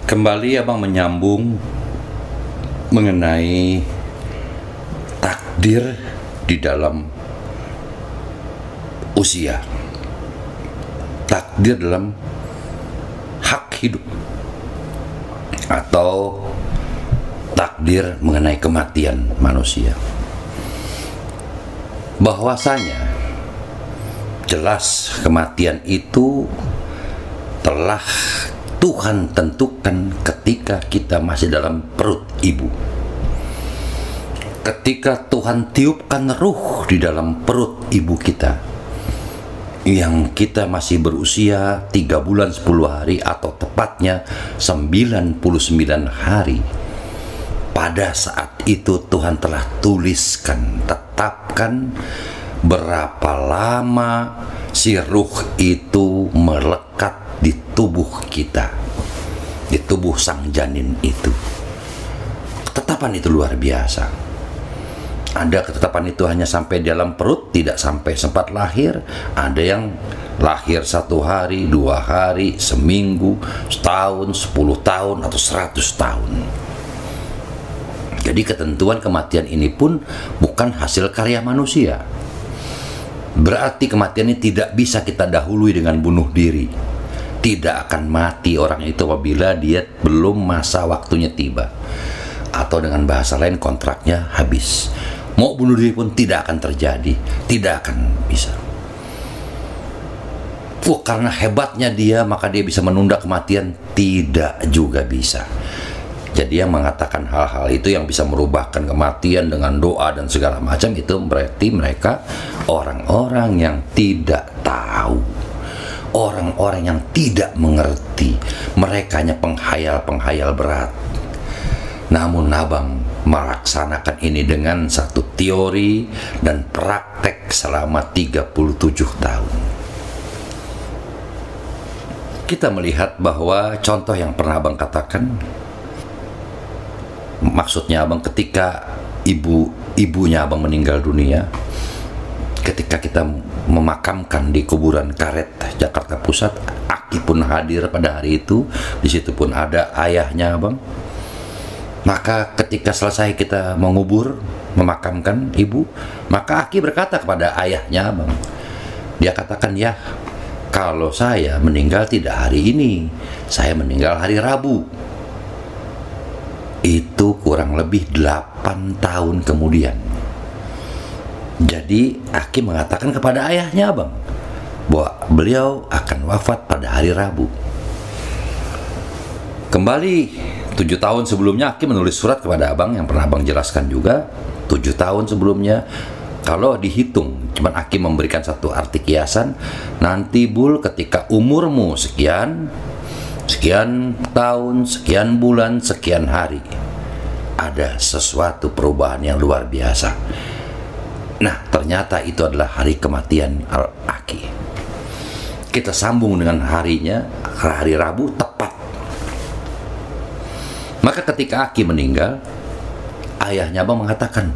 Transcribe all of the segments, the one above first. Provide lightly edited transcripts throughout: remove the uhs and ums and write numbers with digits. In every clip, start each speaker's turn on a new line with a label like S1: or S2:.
S1: Kembali abang menyambung mengenai takdir di dalam usia, takdir dalam hak hidup, atau takdir mengenai kematian manusia. Bahwasanya jelas kematian itu telah Tuhan tentukan ketika kita masih dalam perut ibu. Ketika Tuhan tiupkan ruh di dalam perut ibu kita, yang kita masih berusia 3 bulan 10 hari, atau tepatnya 99 hari. Pada saat itu Tuhan telah tuliskan, tetapkan berapa lama si ruh itu melekat di tubuh kita, di tubuh sang janin itu. Ketetapan itu luar biasa. Ada ketetapan itu hanya sampai di dalam perut, tidak sampai sempat lahir. Ada yang lahir 1 hari, 2 hari, seminggu, setahun, 10 tahun, atau 100 tahun. Jadi ketentuan kematian ini pun bukan hasil karya manusia. Berarti kematian ini tidak bisa kita dahului dengan bunuh diri. Tidak akan mati orang itu apabila dia belum masa waktunya tiba, atau dengan bahasa lain kontraknya habis. Mau bunuh diri pun tidak akan terjadi, tidak akan bisa. Karena hebatnya dia maka dia bisa menunda kematian, tidak juga bisa. Jadi yang mengatakan hal-hal itu yang bisa merubahkan kematian dengan doa dan segala macam, itu berarti mereka orang-orang yang tidak tahu, orang-orang yang tidak mengerti. Mereka hanya penghayal-penghayal berat. Namun abang melaksanakan ini dengan satu teori dan praktek selama 37 tahun. Kita melihat bahwa contoh yang pernah abang katakan, maksudnya abang ketika ibunya abang meninggal dunia, ketika kita memakamkan di kuburan karet Jakarta Pusat, Aki pun hadir pada hari itu. Di situ pun ada ayahnya abang. Maka ketika selesai kita mengubur, memakamkan ibu, maka Aki berkata kepada ayahnya abang, dia katakan, ya, kalau saya meninggal tidak hari ini, saya meninggal hari Rabu. Itu kurang lebih 8 tahun kemudian. Jadi Aki mengatakan kepada ayahnya abang bahwa beliau akan wafat pada hari Rabu. Kembali 7 tahun sebelumnya Aki menulis surat kepada abang yang pernah abang jelaskan juga. 7 tahun sebelumnya, kalau dihitung, cuman Aki memberikan satu arti kiasan, nanti Bul ketika umurmu sekian tahun, sekian bulan, sekian hari, ada sesuatu perubahan yang luar biasa. Nah, ternyata itu adalah hari kematian Aki. Kita sambung dengan harinya, hari Rabu tepat. Maka ketika Aki meninggal, ayahnya abang mengatakan,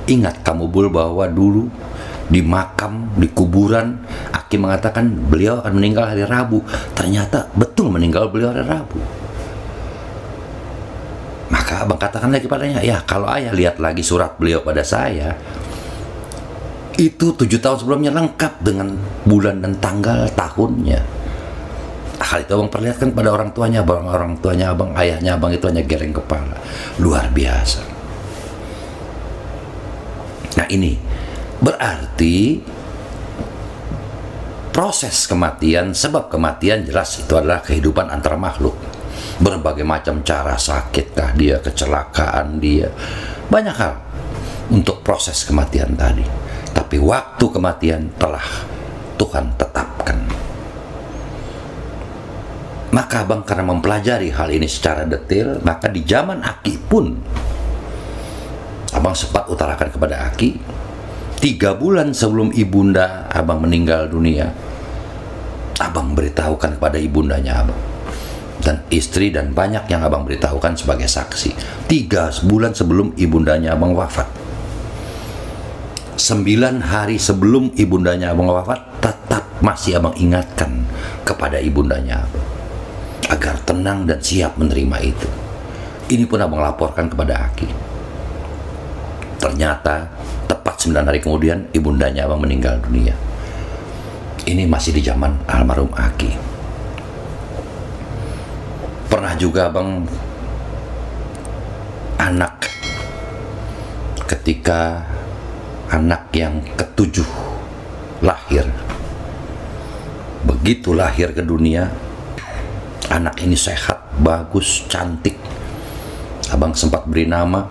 S1: ingat kamu Bul bahwa dulu di makam, di kuburan, Aki mengatakan beliau akan meninggal hari Rabu. Ternyata betul meninggal beliau hari Rabu. Maka abang katakan lagi padanya, ya kalau ayah lihat lagi surat beliau pada saya, itu 7 tahun sebelumnya lengkap dengan bulan dan tanggal tahunnya. Hal itu abang perlihatkan pada orang tuanya abang, ayahnya abang itu hanya geleng kepala. Luar biasa. Nah, ini berarti proses kematian, sebab kematian jelas itu adalah kehidupan antara makhluk. Berbagai macam cara, sakitkah dia, kecelakaan dia, banyak hal untuk proses kematian tadi. Tapi waktu kematian telah Tuhan tetapkan. Maka abang karena mempelajari hal ini secara detail, maka di zaman Aki pun abang sempat utarakan kepada Aki, 3 bulan sebelum ibunda abang meninggal dunia, abang beritahukan kepada ibundanya abang dan istri, dan banyak yang abang beritahukan sebagai saksi. 3 bulan sebelum ibundanya abang wafat, 9 hari sebelum ibundanya abang wafat, tetap masih abang ingatkan kepada ibundanya abang. agar tenang dan siap menerima itu. Ini pun abang laporkan kepada Aki. Ternyata tepat 9 hari kemudian ibundanya abang meninggal dunia. Ini masih di zaman almarhum Aki. Pernah juga abang ketika anak yang ke-7 lahir. Begitu lahir ke dunia, anak ini sehat, bagus, cantik. Abang sempat beri nama.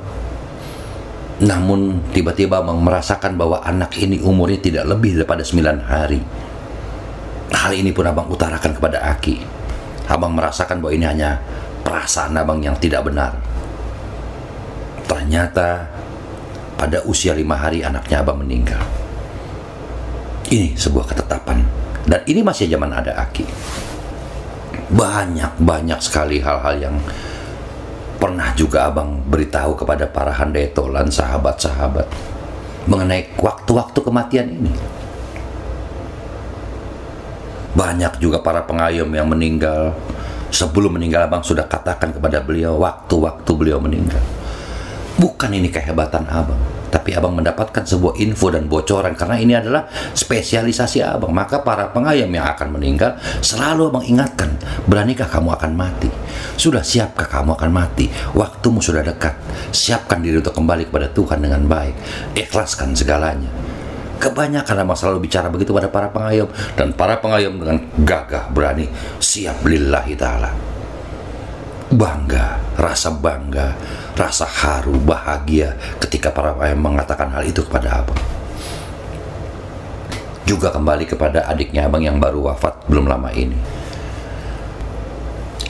S1: Namun tiba-tiba abang merasakan bahwa anak ini umurnya tidak lebih daripada 9 hari. Hal ini pun abang utarakan kepada Aki. Abang merasakan bahwa ini hanya perasaan abang yang tidak benar. Ternyata pada usia 5 hari anaknya abang meninggal. Ini sebuah ketetapan. Dan ini masih zaman ada Aki. Banyak sekali hal-hal yang pernah juga abang beritahu kepada para handai tolan, sahabat-sahabat, mengenai waktu-waktu kematian ini. Banyak juga para pengayom yang meninggal. Sebelum meninggal abang sudah katakan kepada beliau waktu-waktu beliau meninggal. Bukan ini kehebatan abang, tapi abang mendapatkan sebuah info dan bocoran, karena ini adalah spesialisasi abang. Maka para pengayom yang akan meninggal selalu abang ingatkan, beranikah kamu akan mati? Sudah siapkah kamu akan mati? Waktumu sudah dekat. Siapkan diri untuk kembali kepada Tuhan dengan baik. Ikhlaskan segalanya. Kebanyakan abang selalu bicara begitu pada para pengayom, dan para pengayom dengan gagah berani siap lillahi ta'ala. Bangga, rasa haru, bahagia ketika para pengayom mengatakan hal itu kepada abang. Juga kembali kepada adiknya abang yang baru wafat belum lama ini.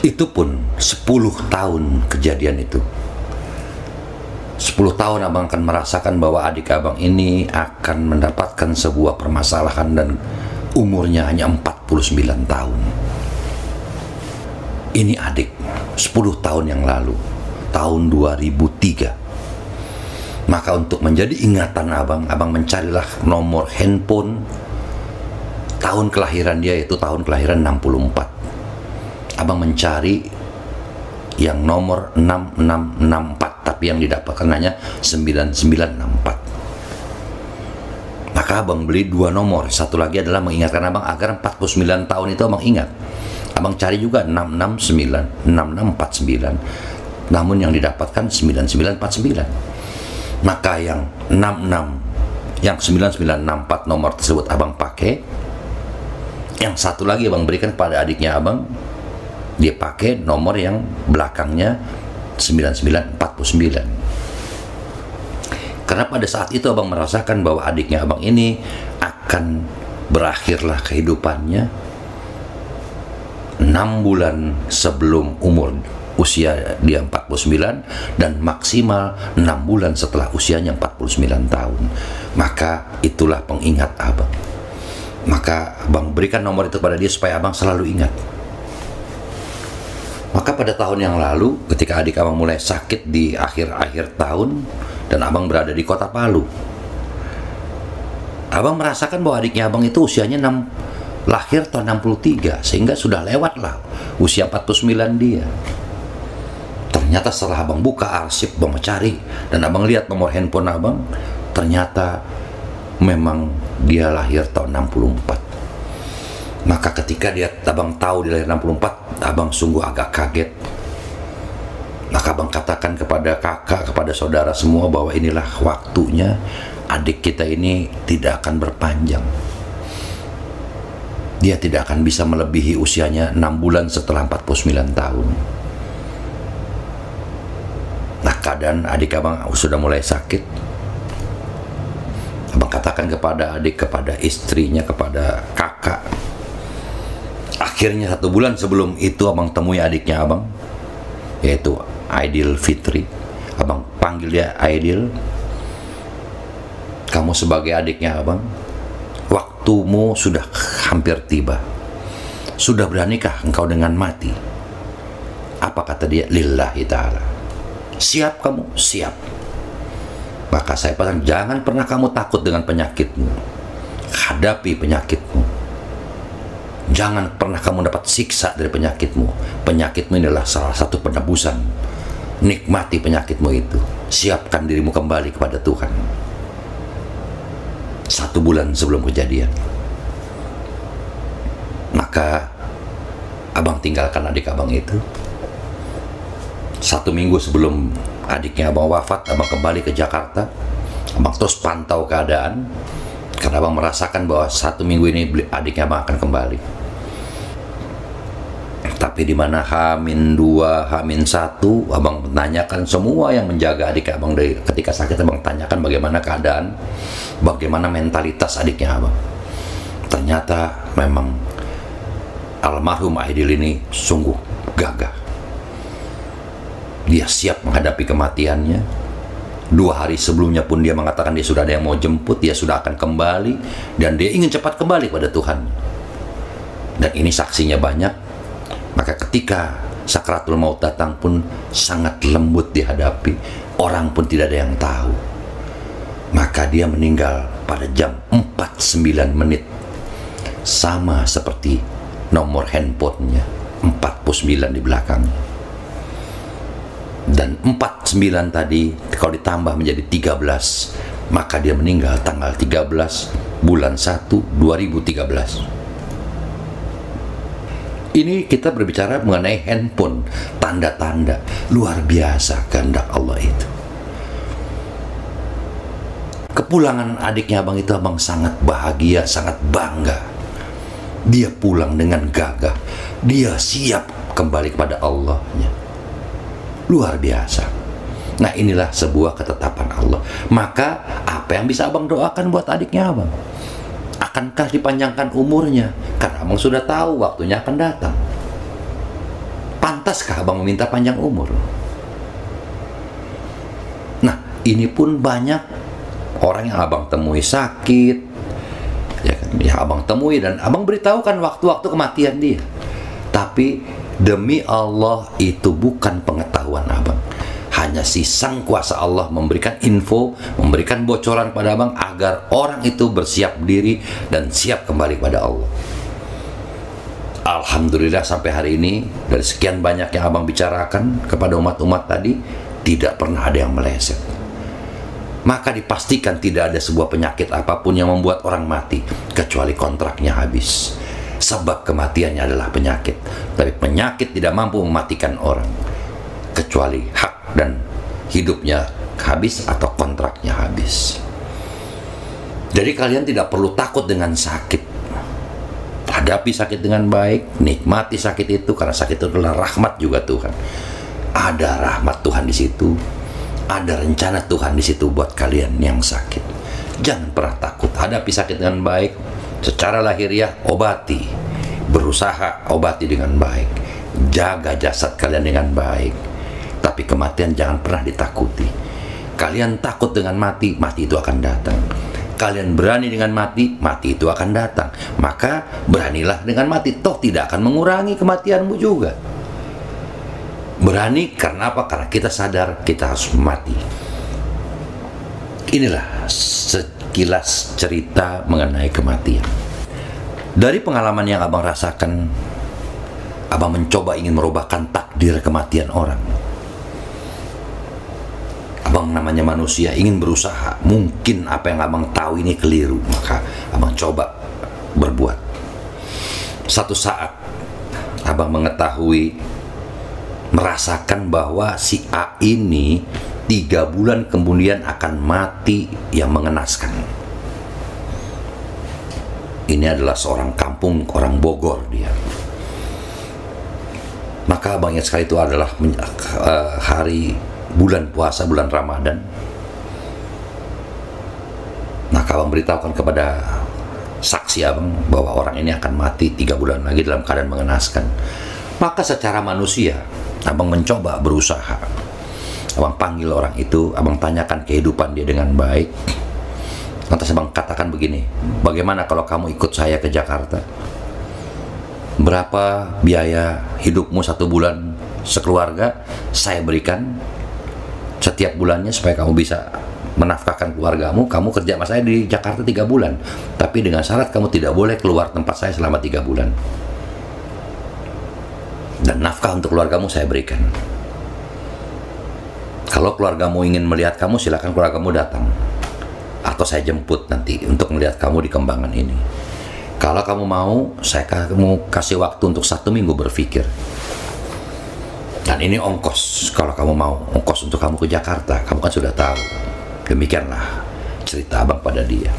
S1: Itu pun 10 tahun kejadian itu. 10 tahun abang akan merasakan bahwa adik abang ini akan mendapatkan sebuah permasalahan dan umurnya hanya 49 tahun. Ini adik 10 tahun yang lalu, tahun 2003. Maka untuk menjadi ingatan abang mencarilah nomor handphone tahun kelahiran dia, yaitu tahun kelahiran 64. Abang mencari yang nomor 6664, tapi yang didapatkan hanya 9964. Maka abang beli 2 nomor. Satu lagi adalah mengingatkan abang agar 49 tahun itu abang ingat. Abang cari juga 669, 6649. Namun yang didapatkan 9949. Maka yang 9964 nomor tersebut abang pakai. Yang satu lagi abang berikan kepada adiknya abang. Dia pakai nomor yang belakangnya 9949. Karena pada saat itu abang merasakan bahwa adiknya abang ini akan berakhirlah kehidupannya 6 bulan sebelum usia dia 49, dan maksimal 6 bulan setelah usianya 49 tahun. Maka itulah pengingat abang. Maka abang berikan nomor itu pada dia supaya abang selalu ingat. Maka pada tahun yang lalu ketika adik abang mulai sakit di akhir-akhir tahun dan abang berada di kota Palu, abang merasakan bahwa adiknya abang itu usianya lahir tahun 63, sehingga sudah lewat lah usia 49 dia. Ternyata setelah abang buka arsip, abang mencari, dan abang lihat nomor handphone abang, ternyata memang dia lahir tahun 64. Maka ketika abang tahu dia lahir 64, abang sungguh agak kaget. Maka abang katakan kepada kakak, kepada saudara semua bahwa inilah waktunya adik kita ini tidak akan berpanjang. Dia tidak akan bisa melebihi usianya 6 bulan setelah 49 tahun. Nah, keadaan adik abang sudah mulai sakit. Abang katakan kepada adik, kepada istrinya, kepada kakak. Akhirnya 1 bulan sebelum itu abang temui adiknya abang, yaitu Aidil Fitri. Abang panggil dia Aidil. Kamu sebagai adiknya abang, waktumu sudah hampir tiba. Sudah beranikah engkau dengan mati? Apa kata dia? Lillahi ta'ala. Siap kamu? Siap. Maka saya pesan, jangan pernah kamu takut dengan penyakitmu. Hadapi penyakitmu. Jangan pernah kamu dapat siksa dari penyakitmu. Penyakitmu adalah salah satu penebusan. Nikmati penyakitmu itu. Siapkan dirimu kembali kepada Tuhan. 1 bulan sebelum kejadian, maka abang tinggalkan adik abang itu. 1 minggu sebelum adiknya abang wafat, abang kembali ke Jakarta. Abang terus pantau keadaan, karena abang merasakan bahwa 1 minggu ini adiknya abang akan kembali. Tapi di mana H-2, H-1, abang menanyakan semua yang menjaga adik abang dari ketika sakit. Abang tanyakan bagaimana keadaan, bagaimana mentalitas adiknya abang. Ternyata memang almarhum Aidil ini sungguh gagah. Dia siap menghadapi kematiannya. 2 hari sebelumnya pun dia mengatakan dia sudah ada yang mau jemput, dia sudah akan kembali, dan dia ingin cepat kembali pada Tuhan. Dan ini saksinya banyak. Maka ketika sakratul maut datang pun sangat lembut dihadapi. Orang pun tidak ada yang tahu. Maka dia meninggal pada jam 49 menit. Sama seperti nomor handphonenya, 49 di belakangnya. Dan 49 tadi kalau ditambah menjadi 13, maka dia meninggal tanggal 13 bulan 1 2013. Ini kita berbicara mengenai handphone, tanda-tanda luar biasa kehendak Allah itu. Kepulangan adiknya abang itu, abang sangat bahagia, sangat bangga. Dia pulang dengan gagah, dia siap kembali kepada Allahnya. Luar biasa. Nah, inilah sebuah ketetapan Allah. Maka apa yang bisa abang doakan buat adiknya abang? Akankah dipanjangkan umurnya? Karena abang sudah tahu waktunya akan datang. Pantaskah abang meminta panjang umur? Nah, ini pun banyak orang yang abang temui sakit, ya kan? Ya abang temui dan abang beritahukan waktu-waktu kematian dia. Tapi demi Allah itu bukan pengetahuan abang. Hanya si Sang Kuasa Allah memberikan info, memberikan bocoran pada abang agar orang itu bersiap diri dan siap kembali kepada Allah. Alhamdulillah sampai hari ini, dari sekian banyak yang abang bicarakan kepada umat-umat tadi, tidak pernah ada yang meleset. Maka dipastikan tidak ada sebuah penyakit apapun yang membuat orang mati, kecuali kontraknya habis. Sebab kematiannya adalah penyakit. Tapi penyakit tidak mampu mematikan orang, kecuali hak dan hidupnya habis atau kontraknya habis. Jadi kalian tidak perlu takut dengan sakit. Hadapi sakit dengan baik, nikmati sakit itu, karena sakit itu adalah rahmat juga Tuhan. Ada rahmat Tuhan di situ, ada rencana Tuhan di situ buat kalian yang sakit. Jangan pernah takut, hadapi sakit dengan baik. Secara lahiriah obati, berusaha obati dengan baik, jaga jasad kalian dengan baik. Tapi kematian jangan pernah ditakuti. Kalian takut dengan mati, mati itu akan datang. Kalian berani dengan mati, mati itu akan datang. Maka beranilah dengan mati, toh tidak akan mengurangi kematianmu juga. Berani karena apa? Karena kita sadar kita harus mati. Inilah sekilas cerita mengenai kematian. Dari pengalaman yang abang rasakan, abang mencoba ingin merubahkan takdir kematian orang. Abang namanya manusia, ingin berusaha. Mungkin apa yang abang tahu ini keliru, maka abang coba berbuat. Satu saat abang mengetahui, merasakan bahwa si A ini 3 bulan kemudian akan mati yang mengenaskan. Ini adalah seorang kampung, orang Bogor dia. Maka abang ingat sekali itu adalah hari bulan puasa, bulan Ramadan. Maka abang beritahukan kepada saksi abang bahwa orang ini akan mati 3 bulan lagi dalam keadaan mengenaskan. Maka secara manusia abang mencoba berusaha. Abang panggil orang itu, abang tanyakan kehidupan dia dengan baik. Lantas abang katakan begini, bagaimana kalau kamu ikut saya ke Jakarta? Berapa biaya hidupmu 1 bulan sekeluarga saya berikan setiap bulannya supaya kamu bisa menafkahkan keluargamu, kamu kerja sama saya di Jakarta 3 bulan. Tapi dengan syarat kamu tidak boleh keluar tempat saya selama 3 bulan. Dan nafkah untuk keluargamu saya berikan. Kalau keluargamu ingin melihat kamu, silakan keluargamu datang. Atau saya jemput nanti untuk melihat kamu di Kembangan ini. Kalau kamu mau, saya kamu kasih waktu untuk 1 minggu berpikir. Dan ini ongkos, kalau kamu mau, ongkos untuk kamu ke Jakarta, kamu kan sudah tahu. Demikianlah cerita abang pada dia.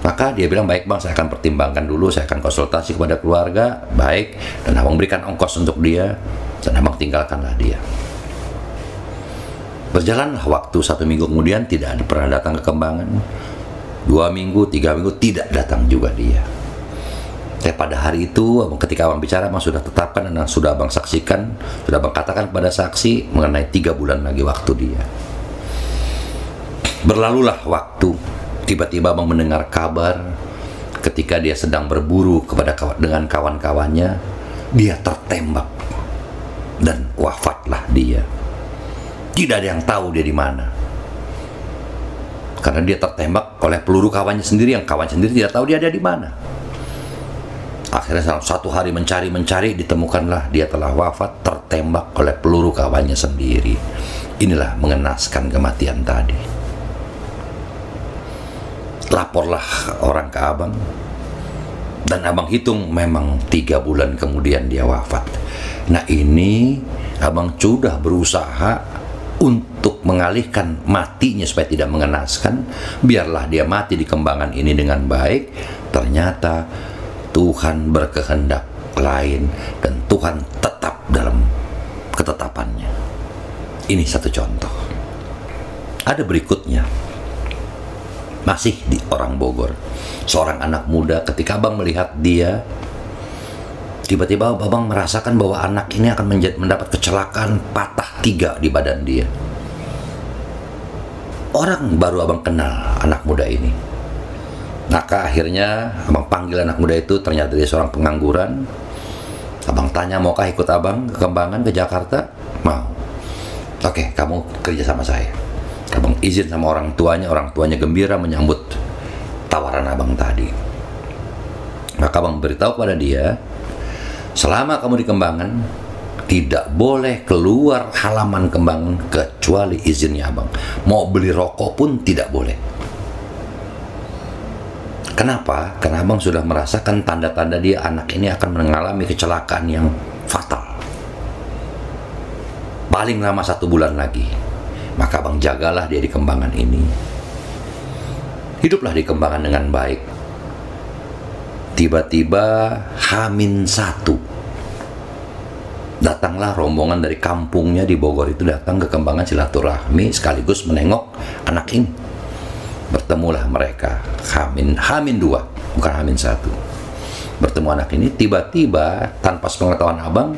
S1: Maka dia bilang, baik bang, saya akan pertimbangkan dulu, saya akan konsultasi kepada keluarga, baik. Dan abang berikan ongkos untuk dia, dan abang tinggalkanlah dia. Berjalanlah waktu, 1 minggu kemudian tidak pernah datang ke Kembangan. 2 minggu, 3 minggu, tidak datang juga dia. Pada hari itu, ketika abang bicara, abang sudah tetapkan dan sudah abang saksikan, sudah abang katakan kepada saksi mengenai 3 bulan lagi waktu dia. Berlalulah waktu, tiba-tiba abang mendengar kabar ketika dia sedang berburu dengan kawan-kawannya, dia tertembak dan wafatlah dia. Tidak ada yang tahu dia di mana. Karena dia tertembak oleh peluru kawannya sendiri, yang kawan sendiri tidak tahu dia ada di mana. Akhirnya dalam 1 hari mencari, ditemukanlah dia telah wafat tertembak oleh peluru kawannya sendiri. Inilah mengenaskan kematian tadi. Laporlah orang ke abang, dan abang hitung memang 3 bulan kemudian dia wafat. Nah ini abang sudah berusaha untuk mengalihkan matinya supaya tidak mengenaskan. Biarlah dia mati di Kembangan ini dengan baik. Ternyata Tuhan berkehendak lain dan Tuhan tetap dalam ketetapannya. Ini satu contoh. Ada berikutnya, masih di orang Bogor. Seorang anak muda, ketika abang melihat dia, tiba-tiba abang merasakan bahwa anak ini akan mendapat kecelakaan, patah 3 di badan dia. Orang baru abang kenal anak muda ini. Maka akhirnya abang panggil anak muda itu, ternyata dia seorang pengangguran. Abang tanya, maukah ikut abang ke Kembangan, ke Jakarta? Mau. Oke, kamu kerja sama saya. Abang izin sama orang tuanya gembira menyambut tawaran abang tadi. Maka abang beritahu pada dia, selama kamu di Kembangan, tidak boleh keluar halaman Kembangan kecuali izinnya abang. Mau beli rokok pun tidak boleh. Kenapa? Karena abang sudah merasakan tanda-tanda dia anak ini akan mengalami kecelakaan yang fatal. Paling lama 1 bulan lagi. Maka abang jagalah dia di Kembangan ini. Hiduplah di Kembangan dengan baik. Tiba-tiba H-1, datanglah rombongan dari kampungnya di Bogor itu, datang ke Kembangan silaturahmi sekaligus menengok anak ini. Bertemulah mereka H-2, bukan H-1. Bertemu anak ini, tiba-tiba tanpa sepengetahuan abang,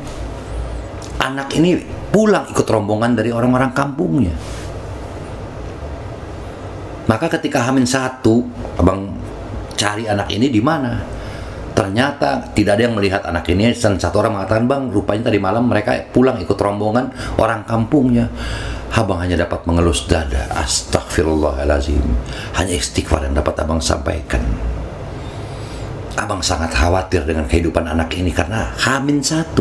S1: anak ini pulang ikut rombongan dari orang-orang kampungnya. Maka ketika H-1, abang cari anak ini di mana. Ternyata tidak ada yang melihat anak ini, dan satu orang mengatakan, bang, rupanya tadi malam mereka pulang ikut rombongan orang kampungnya. Abang hanya dapat mengelus dada. Astagfirullahalazim. Hanya istighfar yang dapat abang sampaikan. Abang sangat khawatir dengan kehidupan anak ini karena H-1.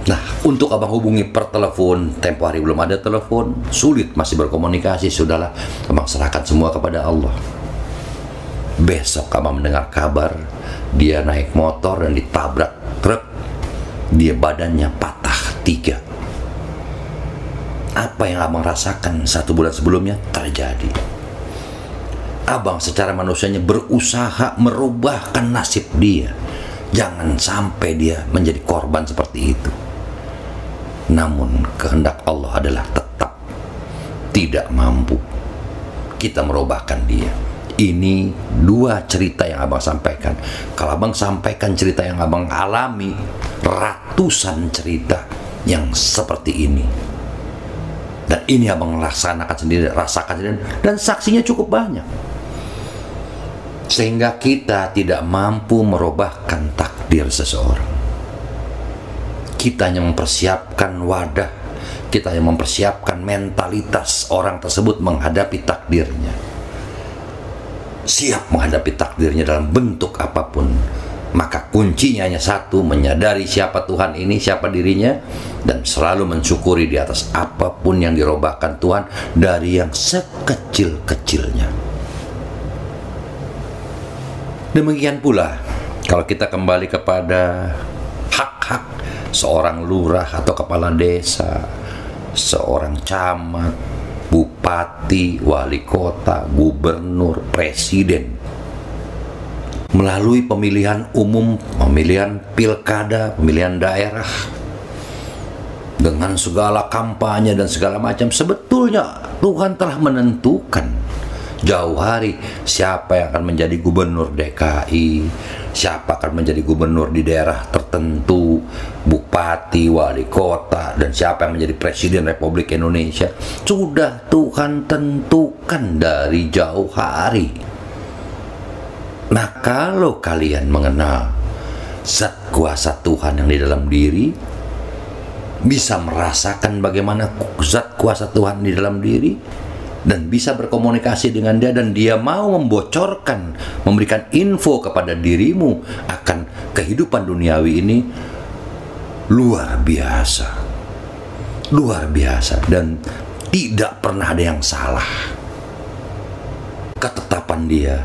S1: Nah, untuk abang hubungi per telepon, tempo hari belum ada telepon, sulit masih berkomunikasi. Sudahlah, abang serahkan semua kepada Allah. Besok abang mendengar kabar dia naik motor dan ditabrak truk. Dia badannya patah 3. Apa yang abang rasakan 1 bulan sebelumnya terjadi. Abang secara manusianya berusaha merubahkan nasib dia. Jangan sampai dia menjadi korban seperti itu. Namun kehendak Allah adalah tetap tidak mampu kita merubahkan dia. Ini 2 cerita yang abang sampaikan. Kalau abang sampaikan cerita yang abang alami, ratusan cerita yang seperti ini. Dan ini abang rasakan sendiri, dan saksinya cukup banyak. Sehingga kita tidak mampu merubahkan takdir seseorang. Kita hanya mempersiapkan wadah, kita yang mempersiapkan mentalitas orang tersebut menghadapi takdirnya. Siap menghadapi takdirnya dalam bentuk apapun. Maka kuncinya hanya satu, menyadari siapa Tuhan ini, siapa dirinya, dan selalu mensyukuri di atas apapun yang dirobahkan Tuhan dari yang sekecil-kecilnya. Demikian pula kalau kita kembali kepada hak-hak seorang lurah atau kepala desa, seorang camat, bupati, wali kota, gubernur, presiden, melalui pemilihan umum, pemilihan pilkada, pemilihan daerah, dengan segala kampanye dan segala macam, sebetulnya Tuhan telah menentukan jauh hari siapa yang akan menjadi gubernur DKI, siapa akan menjadi gubernur di daerah tertentu, bupati, wali kota, dan siapa yang menjadi presiden Republik Indonesia. Sudah Tuhan tentukan dari jauh hari. Nah, kalau kalian mengenal zat kuasa Tuhan yang di dalam diri, bisa merasakan bagaimana zat kuasa Tuhan di dalam diri, dan bisa berkomunikasi dengan dia, dan dia mau membocorkan, memberikan info kepada dirimu akan kehidupan duniawi ini, luar biasa. Luar biasa, dan tidak pernah ada yang salah. Ketetapan dia,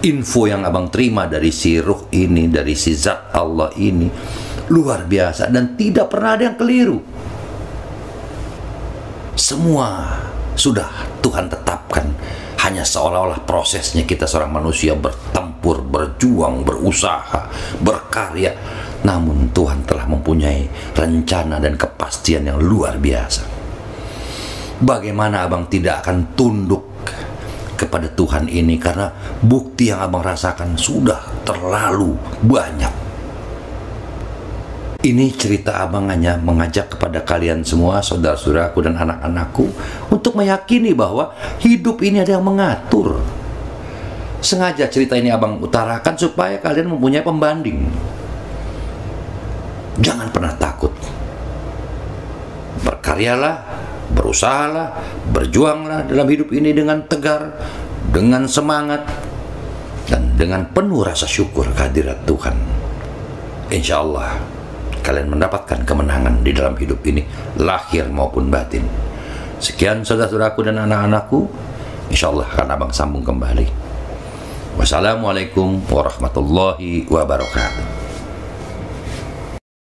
S1: info yang abang terima dari si ruh ini, dari si zat Allah ini, luar biasa, dan tidak pernah ada yang keliru. Semua sudah Tuhan tetapkan. Hanya seolah-olah prosesnya kita seorang manusia bertempur, berjuang, berusaha, berkarya. Namun Tuhan telah mempunyai rencana dan kepastian yang luar biasa. Bagaimana abang tidak akan tunduk kepada Tuhan ini, karena bukti yang abang rasakan sudah terlalu banyak. Ini cerita abang hanya mengajak kepada kalian semua, saudara-saudaraku dan anak-anakku, untuk meyakini bahwa hidup ini ada yang mengatur. Sengaja cerita ini abang utarakan supaya kalian mempunyai pembanding. Jangan pernah takut. Berkaryalah, berusahalah, berjuanglah dalam hidup ini dengan tegar, dengan semangat, dan dengan penuh rasa syukur kehadirat Tuhan. Insya Allah kalian mendapatkan kemenangan di dalam hidup ini, lahir maupun batin. Sekian saudara-saudaraku dan anak-anakku, insya Allah akan abang sambung kembali. Wassalamualaikum warahmatullahi wabarakatuh.